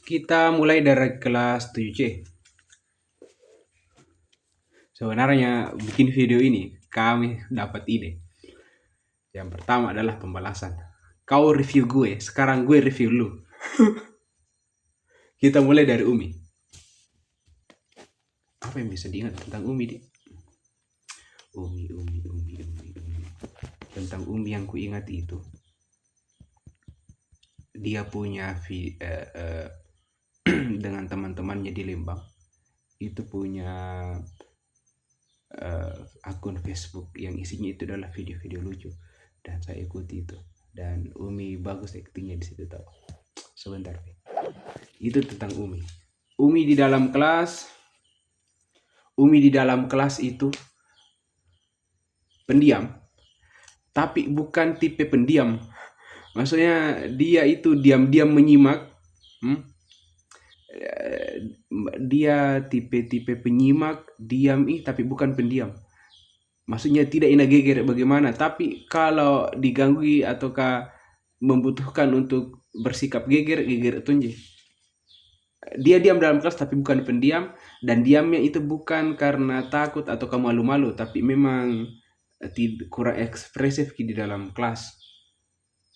Kita mulai dari kelas 7C. Sebenarnya bikin video ini kami dapat ide. Yang pertama adalah pembalasan. Kau review gue, sekarang gue review lu. Kita mulai dari Umi. Apa yang bisa diingat tentang Umi, Di? Umi. Tentang Umi yang kuingat itu, dia punya dengan teman-temannya di Lembang, itu punya akun Facebook yang isinya itu adalah video-video lucu, dan saya ikuti itu. Dan Umi bagus aktingnya di situ, tau. Sebentar, itu tentang Umi. Umi di dalam kelas, Umi di dalam kelas itu pendiam, tapi bukan tipe pendiam. Maksudnya dia itu diam-diam menyimak. Dia tipe-tipe penyimak, diam tapi bukan pendiam. Maksudnya tidak ina geger bagaimana, tapi kalau diganggu ataukah membutuhkan untuk bersikap geger tunji. Dia diam dalam kelas tapi bukan pendiam, dan diamnya itu bukan karena takut atau malu-malu, tapi memang kurang ekspresif di dalam kelas.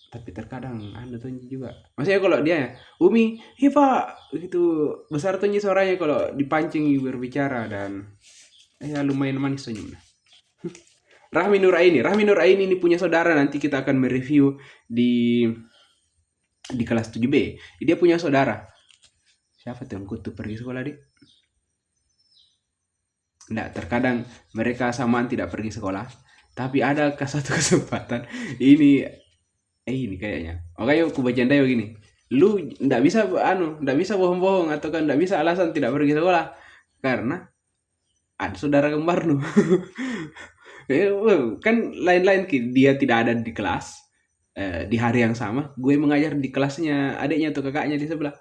Tapi terkadang anda tuh juga, maksudnya kalau dia Umi, iya pak, gitu besar tuh suaranya kalau dipancing berbicara, dan ya lumayan manis senyumnya. Rahmi Nuraini ini punya saudara, nanti kita akan mereview di kelas 7B. Dia punya saudara. Siapa tuh yang kutu pergi sekolah, Dik? Nggak, terkadang mereka samaan tidak pergi sekolah. Tapi ada satu kesempatan ini kayaknya. Makanya aku bercanda begini. Lu nggak bisa bohong-bohong atau kan nggak bisa alasan tidak pergi sekolah karena ada saudara kembar nu. Kan lain-lain dia tidak ada di kelas di hari yang sama. Gue mengajar di kelasnya adiknya atau kakaknya di sebelah.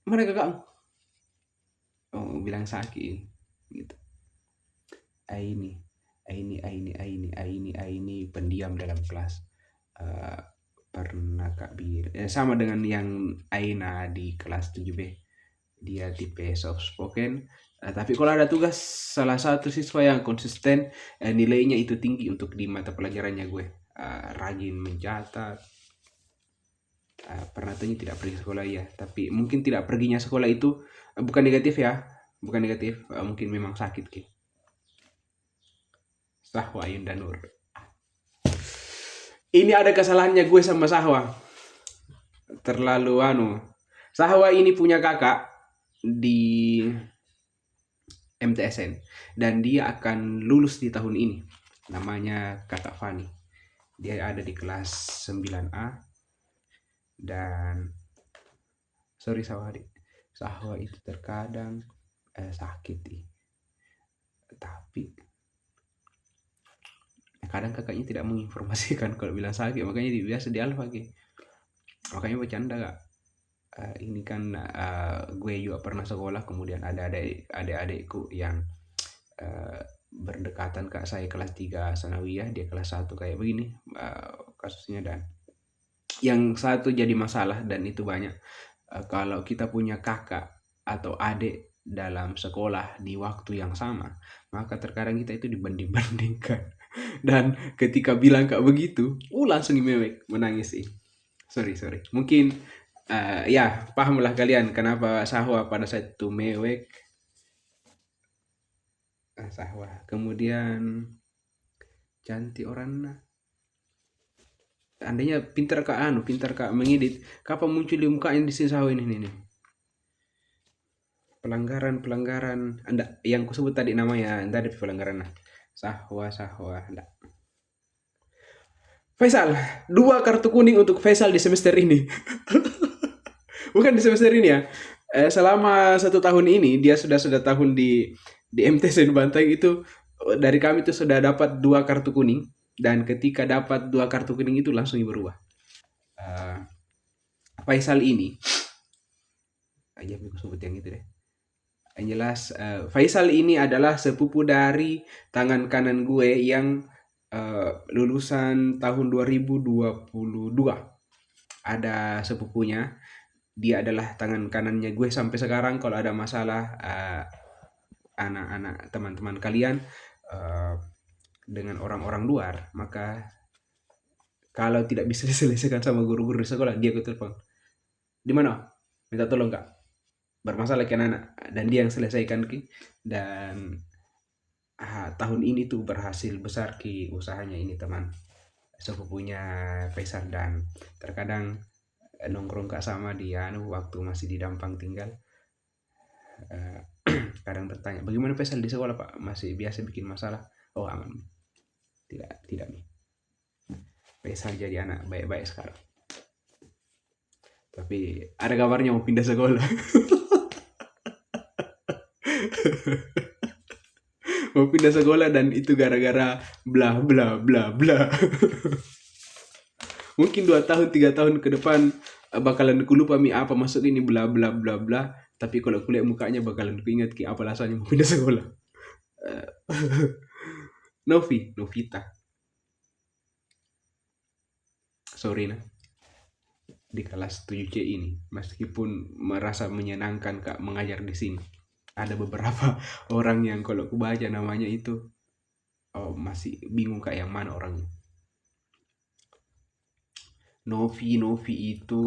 Mana kakakmu? Oh, bilang sakit gitu. Aini pendiam dalam kelas. Pernah Kak Bir sama dengan yang Aina di kelas 7B. Dia tipe soft spoken, tapi kalau ada tugas salah satu siswa yang konsisten, nilainya itu tinggi untuk di mata pelajarannya gue. Rajin mencatat. Pernah tanya tidak pergi sekolah, ya, tapi mungkin tidak perginya sekolah itu bukan negatif ya, bukan negatif, mungkin memang sakit ki. Sahwa Ayunda Nur. Ini ada kesalahannya gue sama Sahwa. Terlalu Sahwa ini punya kakak di MTSN dan dia akan lulus di tahun ini. Namanya Kakak Fani. Dia ada di kelas 9A dan sorry Sahwa itu terkadang sakit tapi kadang kakaknya tidak menginformasikan kalau bilang sakit, makanya biasa di alfa makanya bercanda gak. Ini kan gue juga pernah sekolah, kemudian ada adik-adikku yang berdekatan kak saya kelas 3 sanawiyah, dia kelas 1 kayak begini kasusnya, dan yang satu jadi masalah, dan itu banyak. Kalau kita punya kakak atau adik dalam sekolah di waktu yang sama, maka terkadang kita itu dibanding-bandingkan. Dan ketika bilang kayak begitu, langsung mewek menangis sih. Sorry. Mungkin ya pahamlah kalian kenapa Sahwa pada saat itu mewek. Sahwa. Kemudian cantik orangnya. Andainya pintar kak mengedit, kapan muncul di mukanya di sini Sahwa ini nih. Pelanggaran Anda yang kusebut tadi namanya, entah ada pelanggaran. Sahwa enggak. Faisal, 2 kartu kuning untuk Faisal di semester ini. Bukan di semester ini ya. Selama 1 tahun ini dia sudah tahun di MTSN Bantai itu, dari kami itu sudah dapat 2 kartu kuning, dan ketika dapat 2 kartu kuning itu langsung berubah. Faisal ini aja aku sebut yang itu deh. Yang jelas Faisal ini adalah sepupu dari tangan kanan gue yang lulusan tahun 2022. Ada sepupunya dia adalah tangan kanannya gue sampai sekarang. Kalau ada masalah anak-anak teman-teman kalian eh, dengan orang-orang luar, maka kalau tidak bisa diselesaikan sama guru-guru di sekolah, dia ke telepon. Di mana? Minta tolong kak. Bermasalah kan anak, dan dia yang selesaikan ki. Dan tahun ini tuh berhasil besar ki usahanya ini teman sepupunya Faisal. Dan terkadang nongkrong kak sama dia waktu masih di Dampang tinggal. Eh, Kadang bertanya, bagaimana Faisal di sekolah pak? Masih biasa bikin masalah? Oh aman. Tidak, tidak nih. Faisal jadi anak baik-baik sekarang. Tapi ada kabarnya mau pindah sekolah. Mau pindah sekolah dan itu gara-gara bla bla bla bla. Mungkin 2 tahun 3 tahun ke depan bakalan ku lupa mi apa masuk ini bla bla bla bla. Tapi kalau kulihat mukanya bakalan ku ingat ki apa alasannya mau pindah sekolah. Eh, Novita. Sorry nah. Di kelas 7C ini, meskipun merasa menyenangkan kak mengajar di sini, ada beberapa orang yang kalau ku baca namanya itu masih bingung kak yang mana orangnya. Novi itu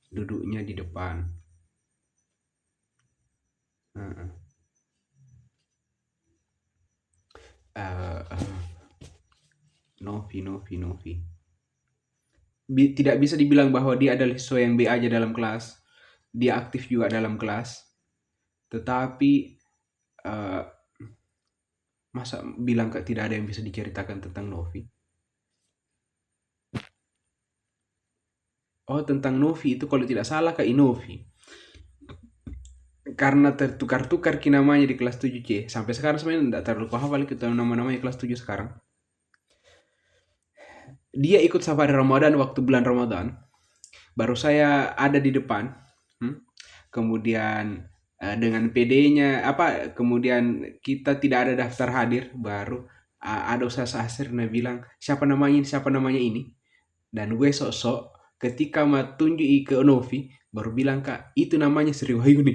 duduknya di depan. Uh, uh, uh, Novi. Tidak bisa dibilang bahwa dia adalah siswa yang B aja dalam kelas. Dia aktif juga dalam kelas. Tetapi uh, masa bilang kak tidak ada yang bisa diceritakan tentang Novi? Oh, tentang Novi itu kalau tidak salah kak Inovi. Karena tertukar-tukar ki namanya di kelas 7C. Sampai sekarang sebenarnya tidak terlalu hafal kita nama-namanya kelas 7 sekarang. Dia ikut safari Ramadan waktu bulan Ramadan. Baru saya ada di depan. Kemudian dengan PD-nya apa, kemudian kita tidak ada daftar hadir, baru ada Ustaz Asir bilang siapa namanya ini. Dan gue sok-sok ketika mau tunjuk ke Novi baru bilang kak itu namanya Sri Wahyuni.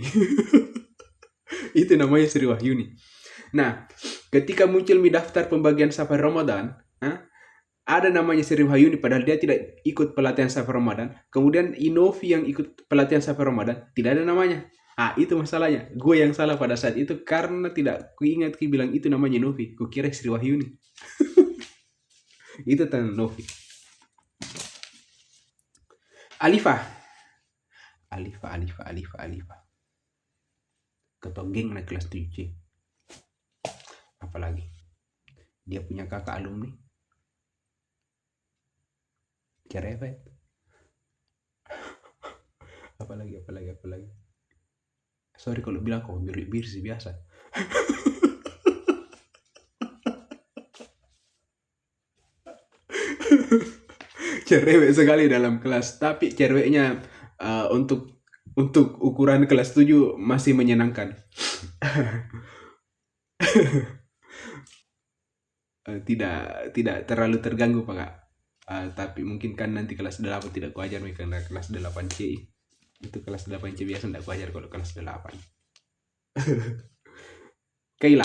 Itu namanya Sri Wahyuni. Nah, ketika muncul di daftar pembagian safari Ramadan, ada namanya Sri Wahyuni padahal dia tidak ikut pelatihan safari Ramadan. Kemudian Inovi yang ikut pelatihan safari Ramadan tidak ada namanya. Itu masalahnya. Gue yang salah pada saat itu karena tidak kuingat bilang itu namanya Novi. Kukira Sri Wahyuni. Itu tentang Novi. Alifa. Ketua geng naik kelas 7C. Apalagi dia punya kakak alumni cerewet. Apalagi. Sorry kalau bilang kok bir sih biasa. Cerewet sekali dalam kelas, tapi cerewetnya untuk ukuran kelas 7 masih menyenangkan. Tidak terlalu terganggu Pak Kak. Tapi mungkin kan nanti kelas 8 tidak kuajar karena kelas 8C itu kelas 8C biasa tidak kuajar kalau kelas 8. Kaila.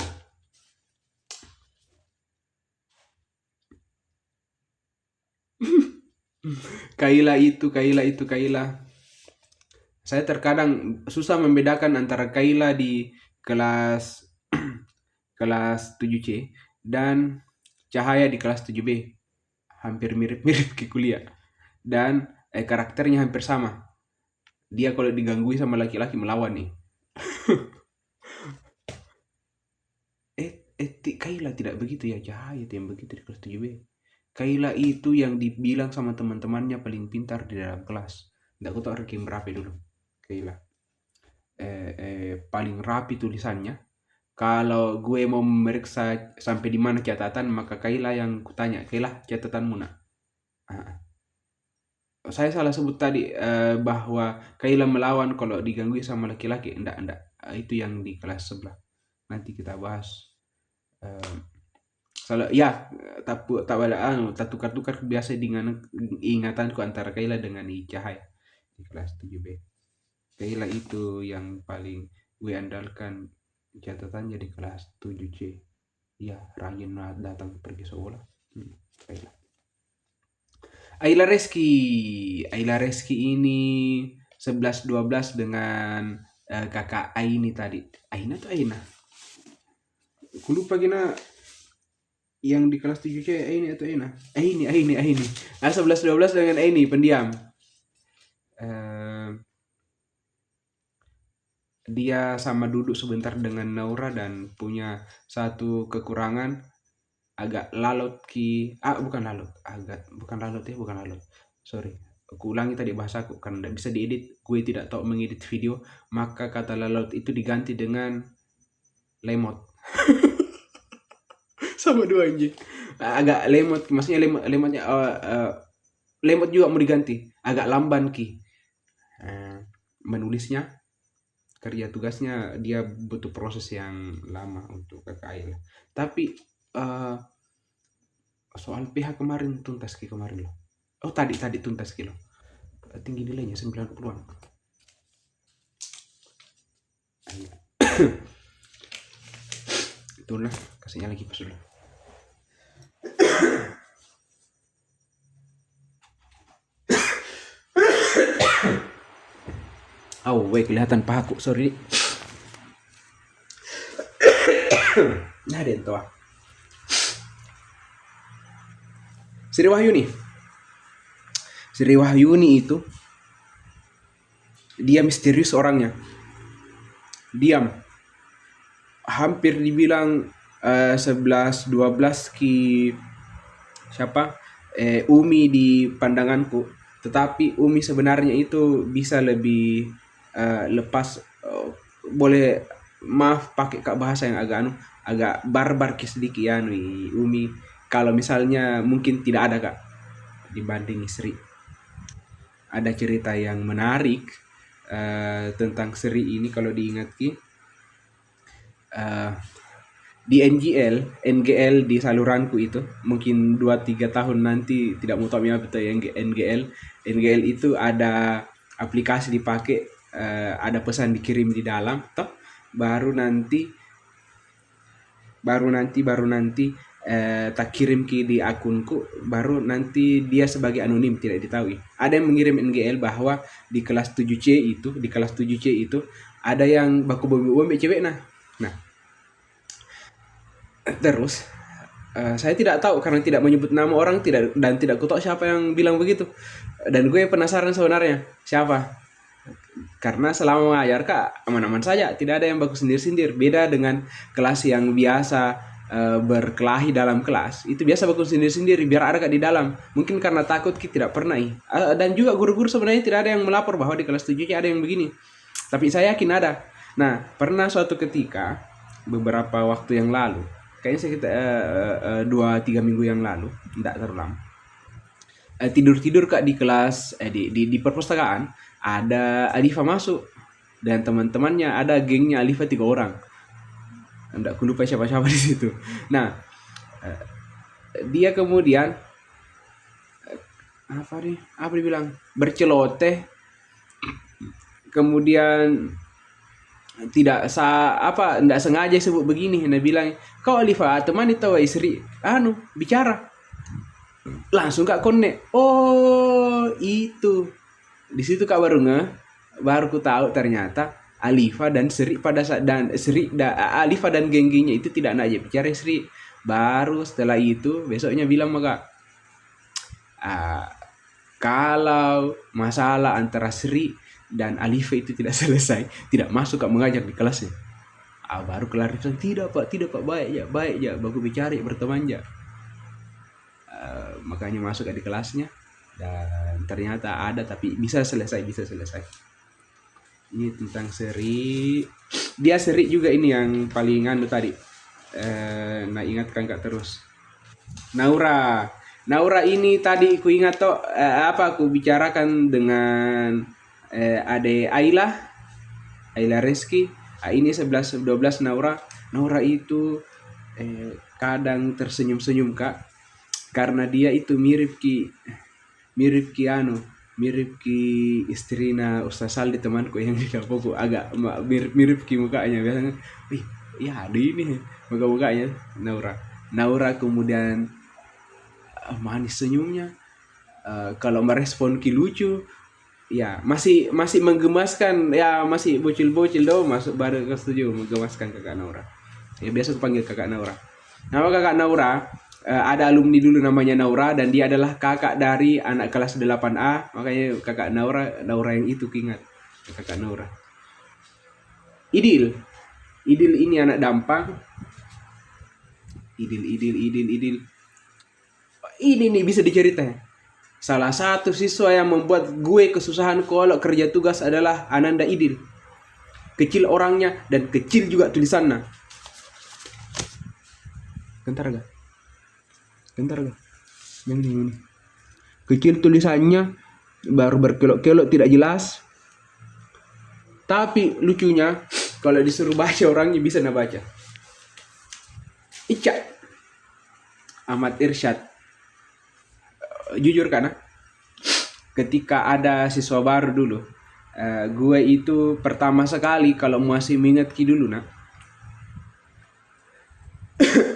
Kaila. Saya terkadang susah membedakan antara Kaila di kelas kelas 7C dan Cahaya di kelas 7B. Hampir mirip-mirip ke kuliah. Dan karakternya hampir sama. Dia kalau digangguin sama laki-laki melawan nih. Kaila tidak begitu ya, Cahaya itu yang begitu di kelas 7B. Kaila itu yang dibilang sama teman-temannya paling pintar di dalam kelas. Tidak tahu ranking berapa dulu. Kaila. Paling rapi tulisannya. Kalau gue mau memeriksa sampai di mana catatan, maka Kaila yang kutanya, Kaila catatanmu nak. Saya salah sebut tadi bahwa Kaila melawan kalau diganggu sama laki-laki. Enggak. Itu yang di kelas sebelah. Nanti kita bahas. Kalau ya tak tukar-tukar biasa dengan ingatanku antara Kaila dengan Cahaya. di kelas 7B. Kayla itu yang paling gue andalkan catatannya di kelas 7C. Ya, rajin datang pergi sekolah. Kayla. Ayla Reski ini 11-12 dengan kakak Aini tadi. Aina tuh Aina. Aku lupa gina yang di kelas 7C Aini atau Aina. Aini. 11-12 dengan Aini pendiam. Dia sama duduk sebentar dengan Naura dan punya satu kekurangan, agak lalot bukan lalot, sorry, aku ulangi tadi bahasaku karena tidak bisa diedit, gue tidak tahu mengedit video, maka kata lalot itu diganti dengan lemot. Sama dua anjing, agak lemot, maksudnya lemotnya lemot juga mau diganti, agak lamban menulisnya, kerja tugasnya dia butuh proses yang lama untuk KKI. Tapi soal PH kemarin tuntas kemarin loh. Oh tadi tuntas loh. Tinggi nilainya 90-an. Itulah, kasihnya lagi pas dulu. Oh, kelihatan pahaku, sorry. Nah, ada tua. Sri Wahyuni itu dia misterius orangnya. Diam. Hampir dibilang 11-12 siapa? Umi di pandanganku. Tetapi Umi sebenarnya itu bisa lebih lepas, boleh maaf pakai kak bahasa yang agak barbar sedikit ya Umi, kalau misalnya mungkin tidak ada kak dibanding Sri. Ada cerita yang menarik tentang Sri ini kalau diingat di NGL di saluranku itu mungkin 2-3 tahun nanti tidak mau tahu apa itu yang NGL itu ada aplikasi dipakai, ada pesan dikirim di dalam toh, baru nanti tak kirim di akunku, baru nanti dia sebagai anonim tidak diketahui. Ada yang mengirim NGL bahwa di kelas 7C itu ada yang baku bobi cewek nah terus saya tidak tahu karena tidak menyebut nama orang, tidak tahu siapa yang bilang begitu, dan gue penasaran sebenarnya siapa, karena selama mengajar kak aman-aman saja, tidak ada yang baku sindir-sindir. Beda dengan kelas yang biasa berkelahi dalam kelas, itu biasa baku sindir-sindir biar ada kak di dalam, mungkin karena takut kita tidak pernah dan juga guru-guru sebenarnya tidak ada yang melapor bahwa di kelas 7 ada yang begini, tapi saya yakin ada. Nah, pernah suatu ketika beberapa waktu yang lalu, kayaknya sekitar 2-3 minggu yang lalu, tidak terlalu lama, tidur kak di kelas di perpustakaan, ada Alifa masuk dan teman-temannya, ada gengnya Alifa 3 orang, tidak aku lupa siapa-siapa di situ. Nah, dia kemudian apa dibilang berceloteh, kemudian tidak sengaja sebut begini, dia bilang, kau Alifa teman itu Sri bicara, langsung kak connect. Oh itu di situ kak baru ku tahu ternyata Alifa dan Sri pada saat Alifa dan geng-gengnya itu tidak nak aja bicara Sri. Baru setelah itu besoknya bilang maka kalau masalah antara Sri dan Alifa itu tidak selesai, tidak masuk kak mengajar di kelasnya. Baru klarifikasi, tidak pak baik ya bagus bicara berteman ya. Makanya masuk di kelasnya dan ternyata ada, tapi bisa selesai. Ini tentang Sri. Dia Sri juga ini yang paling tadi. Nah ingatkan kak terus. Naura ini tadi ku ingat toh aku bicarakan dengan ade Ayla Reski. Ini 11-12 Naura itu kadang tersenyum-senyum kak, karena dia itu mirip ki mirip ki istrina Ustaz Saldi temanku yang di Kapoku, agak mirip ki mukanya biasanya. Wih, ya ada ini mukanya Naura kemudian manis senyumnya. Kalau merespon ki lucu, ya masih menggemaskan, ya masih bocil-bocil dong, masuk baru kelas 7 menggemaskan kakak Naura. Ya biasa aku panggil kakak Naura. Nama kakak Naura, ada alumni dulu namanya Naura, dan dia adalah kakak dari anak kelas 8A, makanya kakak Naura yang itu ingat kakak Naura. Idil ini anak Dampang. Idil ini nih bisa diceritain. Salah satu siswa yang membuat gue kesusahan kalau kerja tugas adalah Ananda Idil. Kecil orangnya dan kecil juga tulisannya. Gentar gak? Yang ini. Kecil tulisannya, baru berkelok-kelok tidak jelas. Tapi lucunya kalau disuruh baca orangnya bisa baca. Ica Ahmad Irsyad. Jujur karena ketika ada siswa baru dulu, gue itu pertama sekali kalau masih mengingat dulu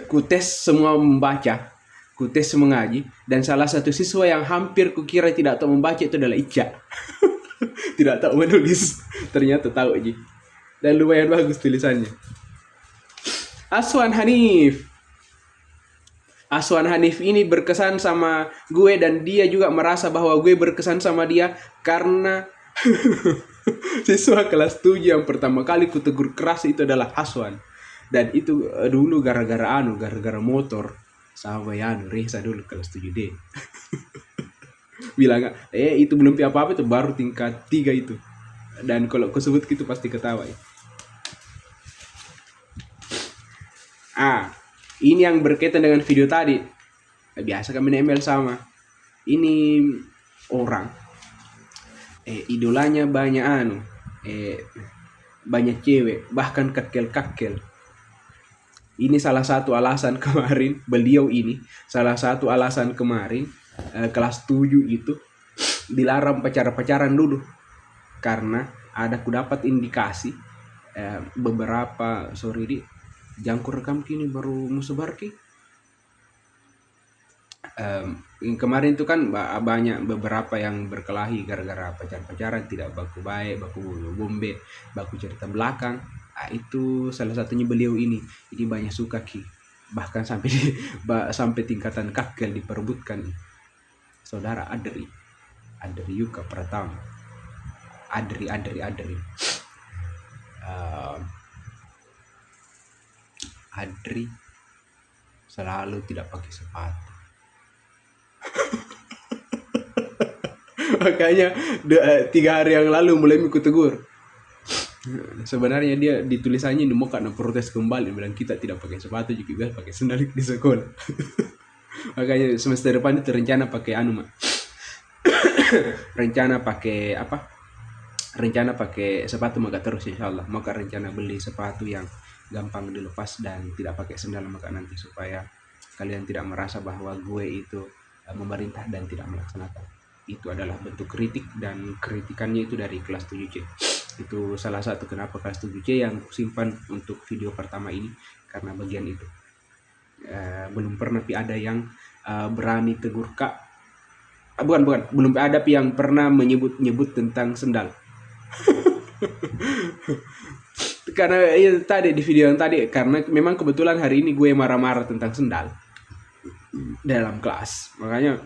ku tes semua membaca, ku tes mengaji, dan salah satu siswa yang hampir kukira tidak tahu membaca itu adalah Ica. Tidak tahu menulis, ternyata tahu aja, dan lumayan bagus tulisannya. Aswan Hanif ini berkesan sama gue, dan dia juga merasa bahwa gue berkesan sama dia karena siswa kelas 7 yang pertama kali ku tegur keras itu adalah Aswan. Dan itu dulu gara-gara motor sama Reza dulu kelas 7D. Bilang itu belum apa-apa, itu baru tingkat 3 itu. Dan kalau ku sebut gitu pasti ketawa ya. Ini yang berkaitan dengan video tadi. Biasa kami email sama. Ini orang idolanya banyak banyak cewek, bahkan kakel. Ini salah satu alasan kemarin kelas 7 itu dilarang pacaran dulu. Karena ada ku dapat indikasi beberapa jangkur rekam kini baru musebar ki. Kemarin itu kan banyak beberapa yang berkelahi gara-gara pacaran, tidak baku baik, baku bombe, baku cerita belakang. Itu salah satunya beliau ini. Jadi banyak suka ki, bahkan sampai tingkatan kakel diperebutkan. Saudara Adri Yuka Pratama, Adri. Adri selalu tidak pakai sepatu. Makanya 3 hari yang lalu mulai ikut tegur. Sebenarnya dia ditulisannya mau karena protes kembali, bilang kita tidak pakai sepatu juga biasa pakai sandal di sekolah. Makanya semester depan itu rencana pakai rencana pakai sepatu maka terus insyaallah. Maka rencana beli sepatu yang gampang dilepas dan tidak pakai sandal, maka nanti supaya kalian tidak merasa bahwa gue itu memerintah dan tidak melaksanakan. Itu adalah bentuk kritik, dan kritikannya itu dari kelas 7C. Itu salah satu kenapa kelas 7C yang simpan untuk video pertama ini, karena bagian itu. Belum pernah ada yang berani tegur kak. Belum ada yang pernah menyebut tentang sendal. Karena tadi di video yang tadi, karena memang kebetulan hari ini gue marah-marah tentang sendal dalam kelas, makanya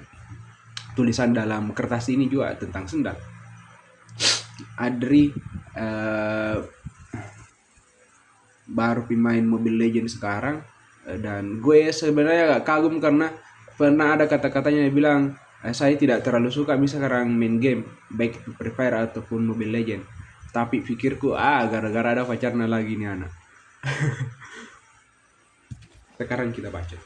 tulisan dalam kertas ini juga tentang sendal. Adri baru pemain Mobile Legends sekarang, dan gue sebenarnya gak kagum karena pernah ada kata-katanya yang bilang saya tidak terlalu suka sekarang main game, baik Free Fire ataupun Mobile Legends. Tapi pikirku gara-gara ada pacarnya lagi nih anak. Sekarang kita baca.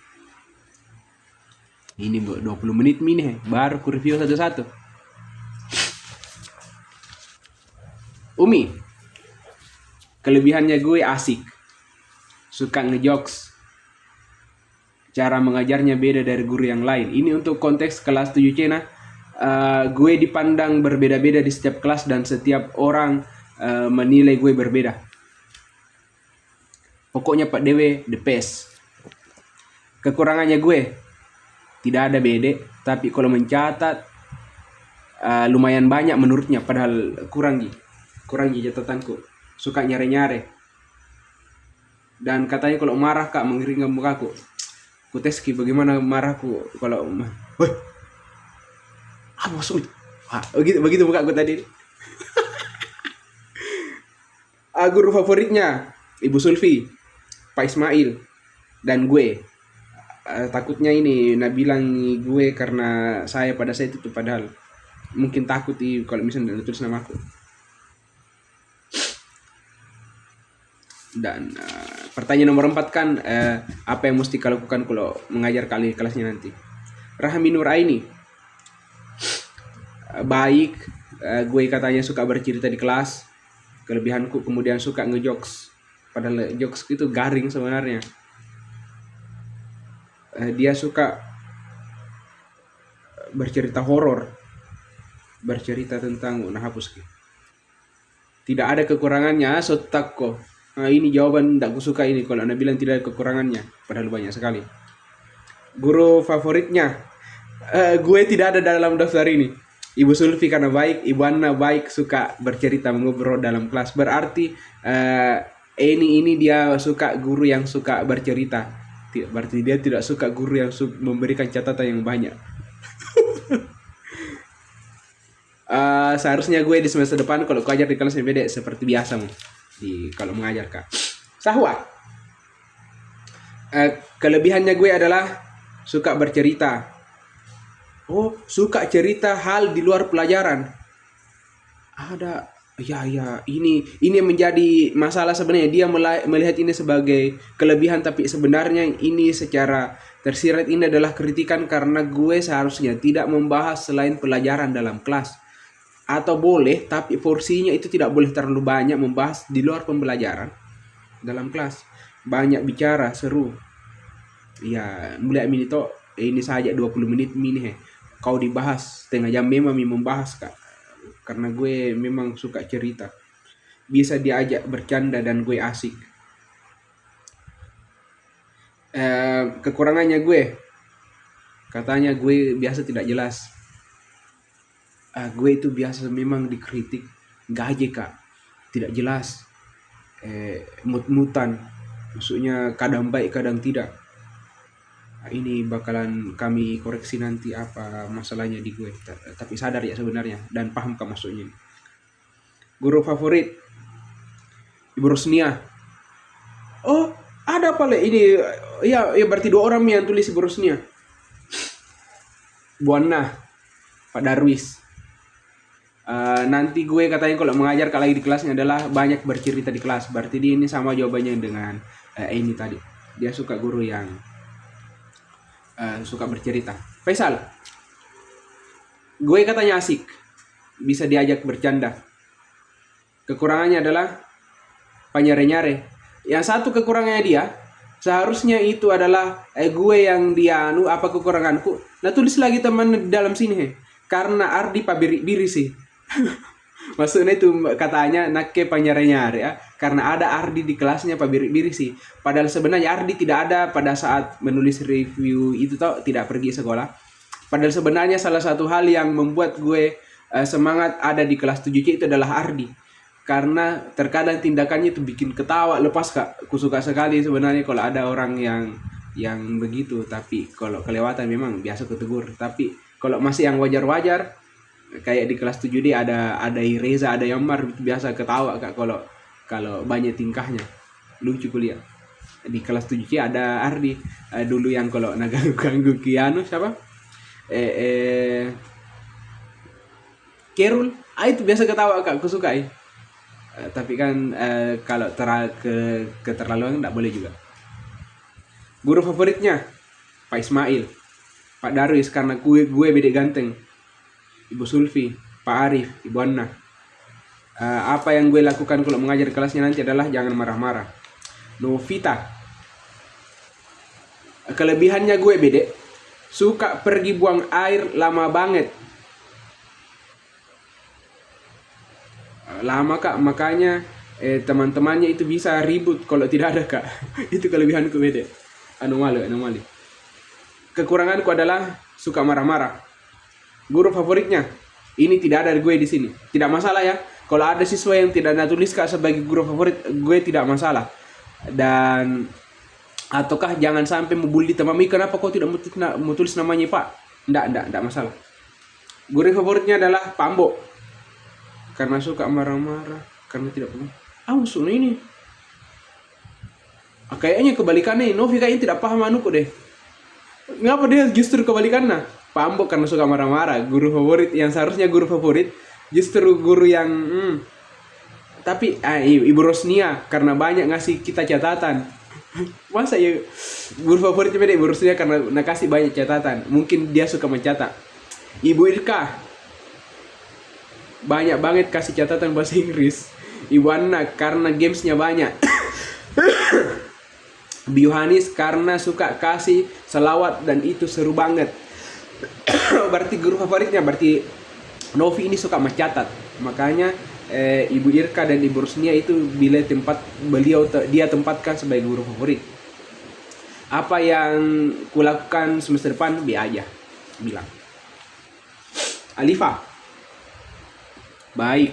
Ini 20 menit nih baru ku review satu-satu. Umi, kelebihannya gue asik, suka ngejokes, cara mengajarnya beda dari guru yang lain. Ini untuk konteks kelas 7C gue dipandang berbeda-beda di setiap kelas dan setiap orang menilai gue berbeda. Pokoknya Pak Dewe the best. Kekurangannya gue tidak ada bede, tapi kalau mencatat lumayan banyak menurutnya, padahal kurang catatanku. Suka nyare-nyare. Dan katanya kalau marah Kak mengiringkan mukaku. Kuteski bagaimana marahku kalau woi. Apa maksud? Begitu mukaku tadi. Guru favoritnya Ibu Sulfi, Pak Ismail, dan gue. Takutnya ini bilang gue karena saya pada saat itu, padahal mungkin takut kalau misalnya tulis nama aku. Dan pertanyaan nomor 4 kan, apa yang mesti kau lakukan kalau mengajar kali kelasnya nanti? Rahmi Nuraini, baik, gue katanya suka bercerita di kelas. Kelebihanku kemudian suka ngejokes, padahal jokes itu garing sebenarnya. Dia suka bercerita horor, bercerita tentang hapus. Tidak ada kekurangannya, sotak kok. Ini jawaban tidak kusuka ini kalau Anda bilang tidak ada kekurangannya, padahal banyak sekali. Guru favoritnya, gue tidak ada dalam daftar ini. Ibu Sulfi karena baik, Ibu Anna baik, suka bercerita mengobrol dalam kelas. Berarti ini dia suka guru yang suka bercerita. Berarti dia tidak suka guru yang memberikan catatan yang banyak. Seharusnya gue di semester depan kalau kau ajar di kelas yang beda seperti biasa kalau mengajar Kak. Sahwa. Kelebihannya gue adalah suka bercerita. Oh, suka cerita hal di luar pelajaran. Ada, ya, ini yang menjadi masalah sebenarnya. Dia melihat ini sebagai kelebihan, tapi sebenarnya ini secara tersirat ini adalah kritikan karena gue seharusnya tidak membahas selain pelajaran dalam kelas. Atau boleh, tapi porsinya itu tidak boleh terlalu banyak membahas di luar pembelajaran dalam kelas. Banyak bicara, seru. Ya, mulai minito ini saja 20 menit mini kau dibahas setengah jam memang membahas Kak. Karena gue memang suka cerita. Bisa diajak bercanda dan gue asik. Kekurangannya gue, katanya gue biasa tidak jelas. Gue itu biasa memang dikritik gaje Kak, tidak jelas, mut-mutan, maksudnya kadang baik kadang tidak. Ini bakalan kami koreksi nanti apa masalahnya di gue, tapi sadar ya sebenarnya dan paham Kak maksudnya. Guru favorit Ibu Rosnia. Oh, ada pala ini ya berarti 2 orang yang tulis Ibu Rosnia. Bu Anna, Pak Darwis. Nanti gue katanya kalau mengajar kalau lagi di kelasnya adalah banyak bercerita di kelas. Berarti dia ini sama jawabannya dengan ini tadi. Dia suka guru yang suka bercerita. Faisal, gue katanya asik, bisa diajak bercanda. Kekurangannya adalah panyare-nyare. Yang satu kekurangannya dia, seharusnya itu adalah gue yang dia apa kekuranganku. Nah tulis lagi teman dalam sini karena Ardi pabiri sih. Maksudnya itu katanya nakke panyare-nyare ya, karena ada Ardi di kelasnya pabiri sih. Padahal sebenarnya Ardi tidak ada pada saat menulis review itu tidak pergi sekolah. Padahal sebenarnya salah satu hal yang membuat gue semangat ada di kelas 7C itu adalah Ardi. Karena terkadang tindakannya itu bikin ketawa lepas Kak. Aku suka sekali sebenarnya kalau ada orang yang begitu, tapi kalau kelewatan memang biasa kutegur. Tapi kalau masih yang wajar-wajar kayak di kelas 7D ada Reza, ada Yammar, biasa ketawa Kak kalau banyak tingkahnya. Lucu kuliah. Di kelas 7C ada Ardi, dulu yang kalau ganggu Kiano siapa? Kerul. Itu biasa ketawa Kak, aku suka tapi kan kalau keterlaluan enggak boleh juga. Guru favoritnya Pak Ismail, Pak Darwis karena gue beda ganteng. Ibu Sulfi, Pak Arif, Ibu Anna. Apa yang gue lakukan kalau mengajar kelasnya nanti adalah jangan marah-marah. Novita. Kelebihannya gue beda, suka pergi buang air lama banget. lama kak, makanya teman-temannya itu bisa ribut kalau tidak ada kak. Itu kelebihanku beda. Anomali. Kekuranganku adalah suka marah-marah. Guru favoritnya ini tidak ada gue di sini. Tidak masalah ya. Kalau ada siswa yang tidak tulis kak sebagai guru favorit, gue tidak masalah. Dan ataukah jangan sampai membuli teman, kenapa kau tidak mau tulis namanya pak? Enggak masalah. Guru favoritnya adalah Pak Ambo. Karena suka marah-marah, karena tidak pernah. Langsung ini. Kayaknya kebalikannya, Novi kayaknya tidak paham anuku deh. Ngapa dia justru kebalikannya? Pak Ambo karena suka marah-marah, guru favorit yang seharusnya guru favorit, justru guru yang tapi Ibu Rosnia karena banyak ngasih kita catatan. Masa ya guru favoritnya beda Ibu Rosnia karena kasih banyak catatan. Mungkin dia suka mencatat. Ibu Irka banyak banget kasih catatan bahasa Inggris. Ibu Anna karena gamesnya banyak. Biohanis karena suka kasih selawat dan itu seru banget. Berarti guru favoritnya, berarti Novi ini suka mencatat. Makanya Ibu Irka dan Ibu Rusnia itu dia tempatkan sebagai guru favorit. Apa yang kulakukan semester depan be aja bilang. Alifa baik,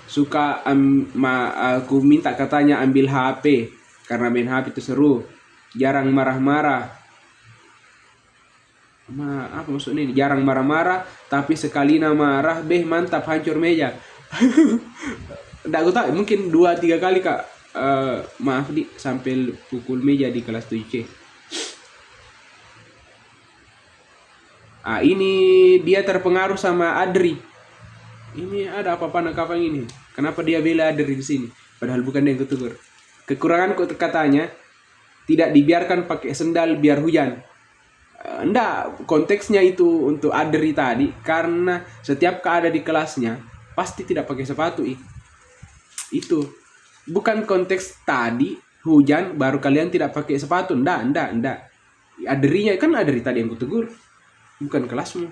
suka aku minta katanya ambil HP karena main HP itu seru, jarang marah-marah. Apa maksudnya ini? Jarang marah-marah, tapi sekali marah mantap hancur meja. Nggak aku tahu, mungkin 2-3 kali kak. Maaf di sampai pukul meja di kelas 7C. Ini dia terpengaruh sama Adri. Ini ada apa-apa nak kapang ini? Kenapa dia bela Adri di sini? Padahal bukan dia yang ketugur. Kekurangan katanya tidak dibiarkan pakai sendal biar hujan. Enggak, konteksnya itu untuk Adri tadi karena setiap ada di kelasnya pasti tidak pakai sepatu. Itu bukan konteks tadi hujan baru kalian tidak pakai sepatu. Enggak. Adrinya kan Adri tadi yang kutegur, bukan kelasmu.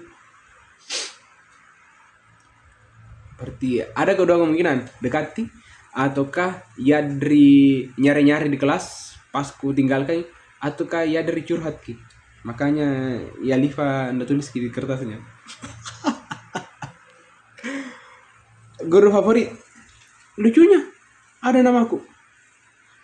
Berarti ada kedua kemungkinan, dekati ataukah Yadri nyari-nyari di kelas pas ku tinggalkan, ataukah Yadri curhat ki. Makanya Yalifa anda tulis di kertasnya. Guru favorit lucunya ada namaku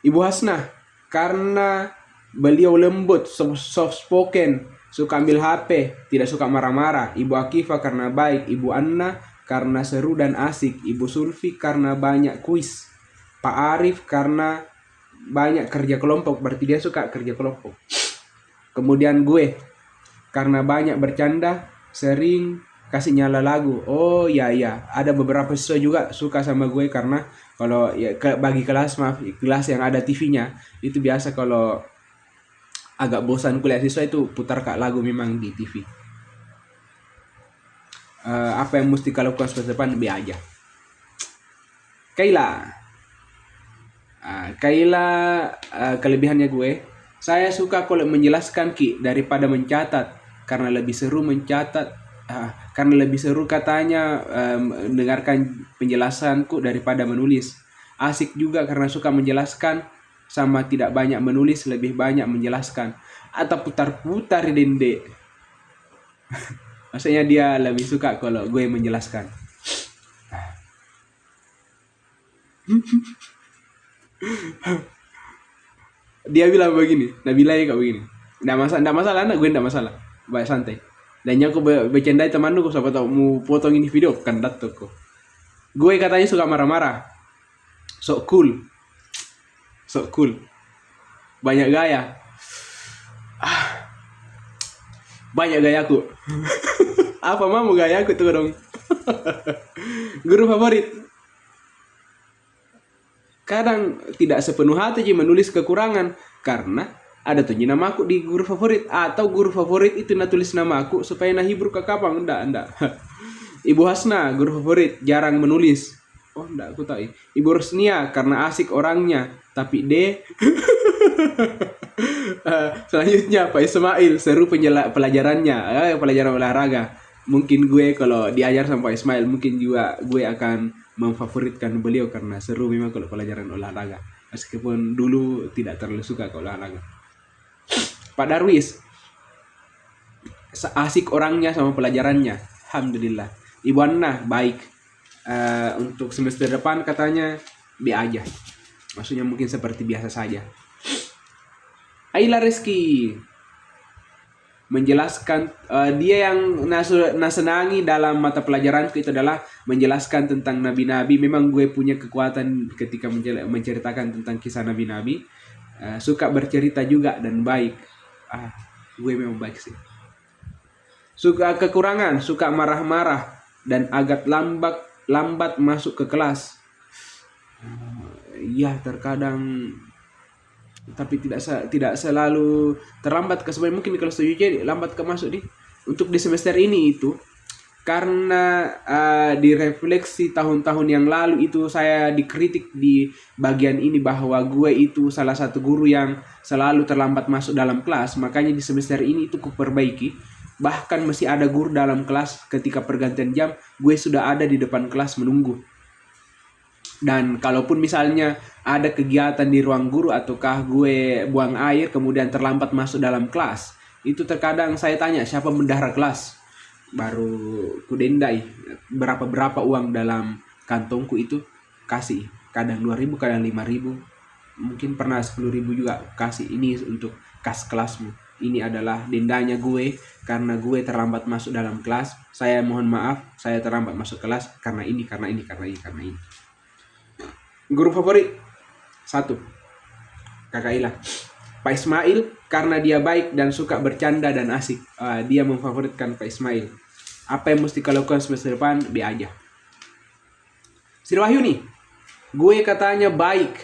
Ibu Hasna karena beliau lembut, soft spoken, suka ambil HP, tidak suka marah-marah. Ibu Akifa karena baik. Ibu Anna karena seru dan asik. Ibu Sulfi karena banyak kuis. Pak Arif karena banyak kerja kelompok, berarti dia suka kerja kelompok. Kemudian gue karena banyak bercanda, sering kasih nyala lagu. Oh ya, ada beberapa siswa juga suka sama gue karena kalau ya bagi kelas yang ada TV-nya itu biasa kalau agak bosan kuliah siswa itu putar kak lagu memang di TV. Apa yang mesti kalau lakukan semester depan be aja. Kaila kelebihannya gue, saya suka kalau menjelaskan ki daripada mencatat karena lebih seru mencatat. Karena lebih seru katanya mendengarkan penjelasanku daripada menulis. Asik juga karena suka menjelaskan sama tidak banyak menulis, lebih banyak menjelaskan. Atau putar-putar dende. Maksudnya dia lebih suka kalau gue menjelaskan. Dia bilang begini, Nabila ya kak begini. Nggak masalah anak gue nggak masalah, baik santai. Dan yang aku bercandai temanku siapa tahu mau potong ini video kan datuk. Gue katanya suka marah-marah, sok cool, banyak gaya, banyak gayaku. Apa mau gayaku tuh dong? Guru favorit. Kadang tidak sepenuh hati aja menulis kekurangan karena ada tuh nama aku di guru favorit, atau guru favorit itu tulis nama aku supaya hibur ke kapang. Enggak. Ibu Hasna guru favorit jarang menulis. Oh enggak, aku tahu. Ibu Rusnia karena asik orangnya, tapi selanjutnya Pak Ismail seru pelajarannya, pelajaran olahraga. Mungkin gue kalau diajar sama Pak Ismail, mungkin juga gue akan memfavoritkan beliau karena seru memang kalau pelajaran olahraga. Meskipun dulu tidak terlalu suka ke olahraga. Pak Darwis, asik orangnya sama pelajarannya. Alhamdulillah. Ibu Anna baik. Untuk semester depan katanya B aja. Maksudnya mungkin seperti biasa saja. Aila Reski menjelaskan, dia yang nasenangi dalam mata pelajaran itu adalah menjelaskan tentang nabi-nabi. Memang gue punya kekuatan ketika menceritakan tentang kisah nabi-nabi. Suka bercerita juga dan baik. Gue memang baik sih. Suka kekurangan, suka marah-marah dan agak lambat masuk ke kelas. Ya terkadang, tapi tidak selalu terlambat ke sebenarnya. Mungkin kalau setuju lambat ke masuk untuk di semester ini itu karena direfleksi tahun-tahun yang lalu itu saya dikritik di bagian ini bahwa gue itu salah satu guru yang selalu terlambat masuk dalam kelas. Makanya di semester ini itu kuperbaiki. Bahkan masih ada guru dalam kelas ketika pergantian jam, gue sudah ada di depan kelas menunggu. Dan kalaupun misalnya ada kegiatan di ruang guru ataukah gue buang air kemudian terlambat masuk dalam kelas, itu terkadang saya tanya siapa bendahara kelas, baru kudendai berapa uang dalam kantongku itu kasih, kadang 2.000 kadang 5.000, mungkin pernah 10.000 juga kasih. Ini untuk kas kelasmu, ini adalah dendanya gue karena gue terlambat masuk dalam kelas. Saya mohon maaf, saya terlambat masuk kelas karena ini. Guru favorit 1, Kakak Ila. Pak Ismail karena dia baik dan suka bercanda dan asik. Dia memfavoritkan Pak Ismail. Apa yang mesti kau lakukan semester depan? B aja. Sri Wahyuni, gue katanya baik,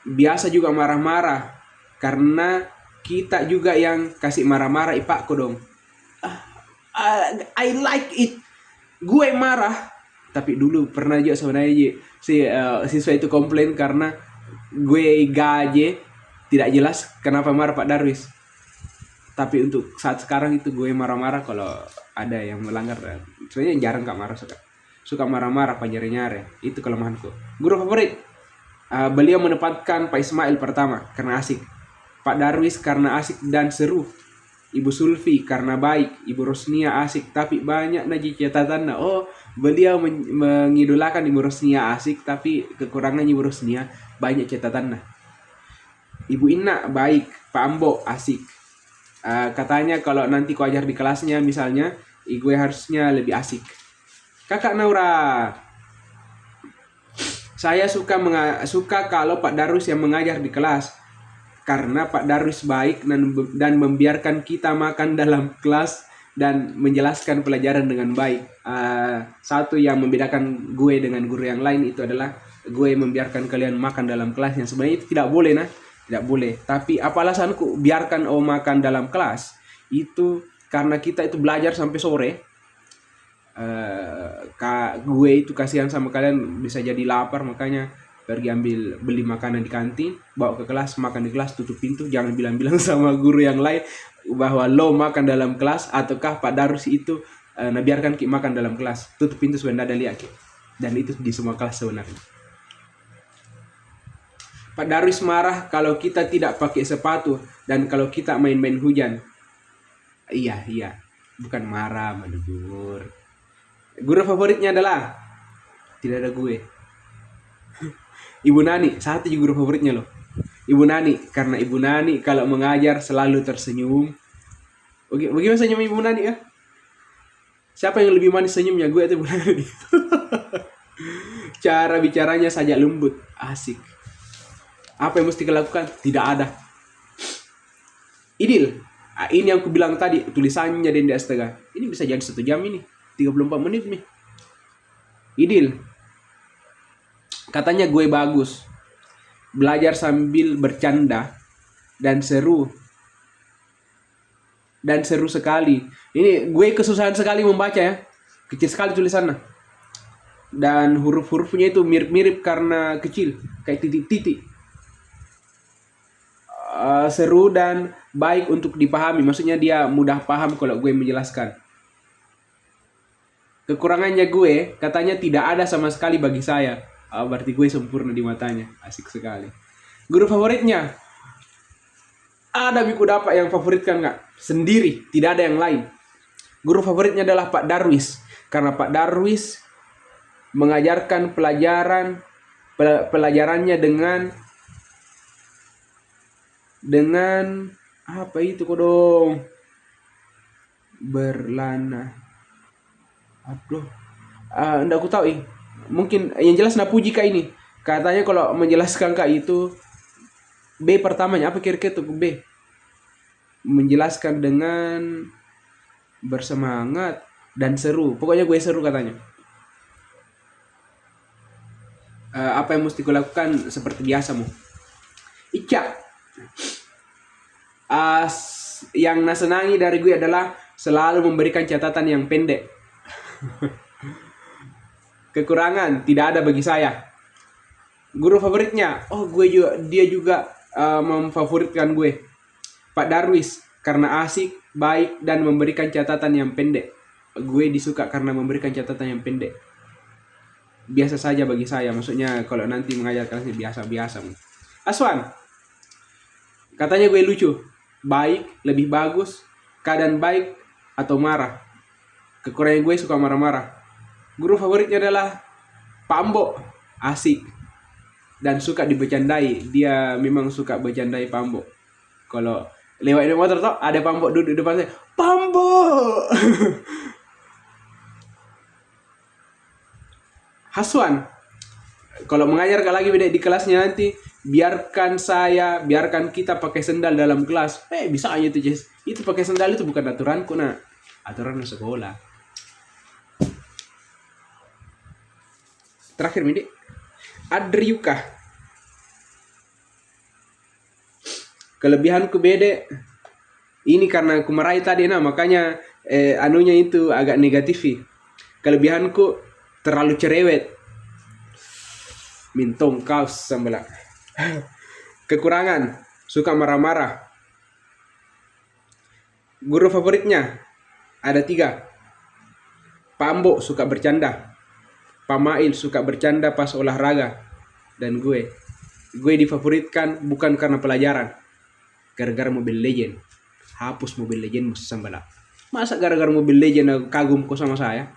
biasa juga marah-marah, karena kita juga yang kasih marah-marah ipakku dong. I like it. Gue marah. Tapi dulu pernah juga sebenarnya siswa itu komplain karena gue gaje tidak jelas kenapa marah Pak Darwis. Tapi untuk saat sekarang itu gue marah-marah kalau ada yang melanggar. Sebenarnya jarang gak marah, suka marah-marah, nyare-nyare. Itu kelemahanku. Guru favorit, beliau menempatkan Pak Ismail pertama karena asik, Pak Darwis karena asik dan seru, Ibu Sulfi karena baik, Ibu Rosnia asik tapi banyak naji catatan. Beliau mengidolakan Ibu Rosnia asik tapi kekurangannya Ibu Rosnia banyak catatan. Ibu Inna baik, Pak Ambo asik. Katanya kalau nanti ku ajar di kelasnya misalnya, gue harusnya lebih asik. Kakak Naura, saya suka kalau Pak Darwis yang mengajar di kelas karena Pak Darwis baik dan membiarkan kita makan dalam kelas dan menjelaskan pelajaran dengan baik. Satu yang membedakan gue dengan guru yang lain itu adalah gue membiarkan kalian makan dalam kelas, yang sebenarnya itu tidak boleh tidak boleh. Tapi apa alasanku biarkan makan dalam kelas? Itu karena kita itu belajar sampai sore. Gue itu kasihan sama kalian, bisa jadi lapar, makanya pergi beli makanan di kantin, bawa ke kelas, makan di kelas, tutup pintu, jangan bilang-bilang sama guru yang lain bahwa lo makan dalam kelas ataukah Pak Darus itu biarkan kita makan dalam kelas, tutup pintu sebenarnya ada lihat. Dan itu di semua kelas sebenarnya. Pak Darwis marah kalau kita tidak pakai sepatu dan kalau kita main-main hujan. Iya, bukan marah, menegur. Guru favoritnya adalah tidak ada gue. Ibu Nani, satu guru favoritnya loh. Ibu Nani, karena Ibu Nani kalau mengajar selalu tersenyum. Bagaimana senyum Ibu Nani ya? Siapa yang lebih manis senyumnya, gue atau Ibu Nani? Cara bicaranya saja lembut, asik. Apa yang mesti dilakukan? Tidak ada. Idil, ini yang aku bilang tadi, tulisannya Denda Astaga. Ini bisa jadi 1 jam ini, 34 menit nih. Idil, katanya gue bagus, belajar sambil bercanda dan seru sekali. Ini gue kesusahan sekali membaca ya, kecil sekali tulisannya, dan huruf-hurufnya itu mirip-mirip karena kecil, kayak titik-titik. Seru dan baik untuk dipahami, maksudnya dia mudah paham kalau gue menjelaskan. Kekurangannya gue katanya tidak ada sama sekali bagi saya. Berarti gue sempurna di matanya. Asik sekali. Guru favoritnya ada biku dapat yang favoritkan nggak? Sendiri, tidak ada yang lain. Guru favoritnya adalah Pak Darwis. Karena Pak Darwis mengajarkan pelajarannya dengan apa itu kodong? Berlana. Aduh. Enggak aku tahu Mungkin yang jelas Napuji kak ini. Katanya kalau menjelaskan kak itu B pertamanya apa kira-kira tuh B? Menjelaskan dengan bersemangat dan seru. Pokoknya gue seru katanya. Apa yang mesti kulakukan seperti biasa mu. Ica. Yang nasenangi dari gue adalah selalu memberikan catatan yang pendek. Kekurangan tidak ada bagi saya. Guru favoritnya, dia juga memfavoritkan gue. Pak Darwis karena asik, baik dan memberikan catatan yang pendek. Gue disuka karena memberikan catatan yang pendek. Biasa saja bagi saya, maksudnya kalau nanti mengajar kelasnya biasa-biasa. Aswan, katanya gue lucu, baik, lebih bagus, keadaan baik atau marah. Kekurangan gue suka marah-marah. Guru favoritnya adalah Pak Ambo, asik dan suka dibecandai. Dia memang suka bercandai Pak Ambo. Kalau lewat di motor toh ada Pak Ambo duduk di depan saya, Pak Ambo. Haswan, kalau mengajar lagi beda di kelasnya nanti, biarkan kita pakai sendal dalam kelas. Bisa aja tuh Jess. Itu pakai sendal itu bukan aturanku nak, aturan sekolah. Terakhir Midi, Adriuka. Kelebihanku beda. Ini karena aku meraih tadi makanya anunya itu agak negatif. Kelebihanku terlalu cerewet. Mintong kaos sambil. Kekurangan, suka marah-marah. Guru favoritnya ada 3. Pak Ambo suka bercanda. Pak Mail suka bercanda pas olahraga. Dan gue difavoritkan bukan karena pelajaran. Gara-gara Mobile Legend. Hapus Mobile Legend sambala. Masa gara-gara Mobile Legend kagum kok sama saya?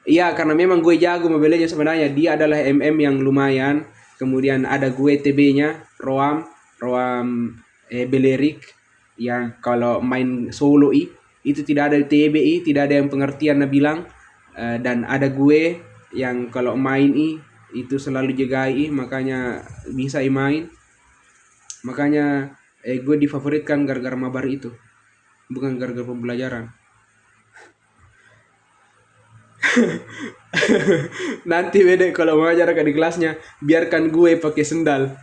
Iya, karena memang gue jago Mobile Legend sebenarnya. Dia adalah MM yang lumayan. Kemudian ada gue TB-nya, Roam Belerik. Yang kalau main solo itu tidak ada TB tidak ada yang pengertian bilang. Dan ada gue yang kalau main itu selalu jagai makanya bisa main. Makanya gue difavoritkan gara-gara mabar itu. Bukan gara-gara pembelajaran. Nanti beda kalau mengajar di kelasnya, biarkan gue pakai sendal.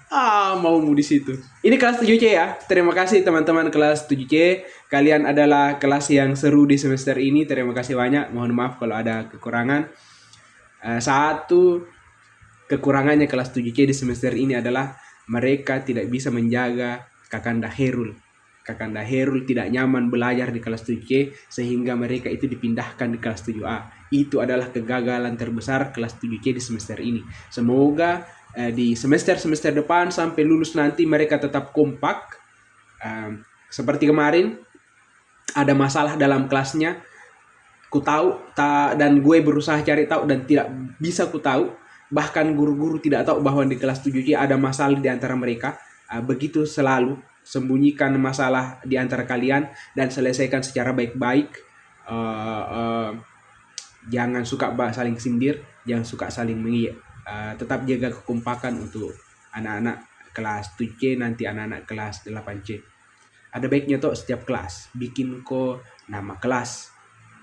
Maumu di situ. Ini kelas 7C ya. Terima kasih teman-teman kelas 7C. Kalian adalah kelas yang seru di semester ini. Terima kasih banyak. Mohon maaf kalau ada kekurangan. Satu kekurangannya kelas 7C di semester ini adalah mereka tidak bisa menjaga Kakanda Herul. Kakanda Herul tidak nyaman belajar di kelas 7C sehingga mereka itu dipindahkan di kelas 7A. Itu adalah kegagalan terbesar kelas 7C di semester ini. Semoga di semester-semester depan sampai lulus nanti mereka tetap kompak. Seperti kemarin ada masalah dalam kelasnya. Ku tahu dan gue berusaha cari tahu dan tidak bisa ku tahu. Bahkan guru-guru tidak tahu bahwa di kelas 7C ada masalah di antara mereka. Begitu selalu. Sembunyikan masalah di antara kalian dan selesaikan secara baik-baik. Jangan suka saling sindir, jangan suka saling tetap jaga kekompakan untuk anak-anak kelas 7C nanti anak-anak kelas 8C. Ada baiknya toh setiap kelas bikin nama kelas.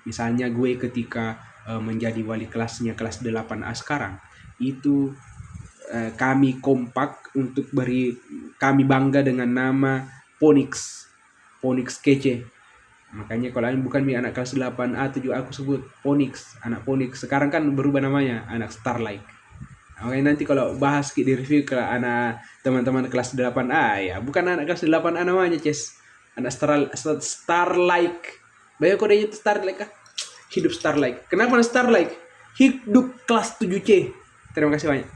Misalnya gue ketika menjadi wali kelasnya kelas 8A sekarang, itu kami kompak untuk kami bangga dengan nama Ponix kece. Makanya kalau bukan anak kelas 8A 7A aku sebut Ponix, anak Ponix. Sekarang kan berubah namanya, anak Starlight. Makanya nanti kalau bahas di review ke anak teman-teman kelas 8A ya, bukan anak kelas 8A namanya, Ces. Anak Starlight. Banyak kodenya itu Starlight kah? hidup Starlight. Kenapa Starlight? Hidup kelas 7C. Terima kasih banyak.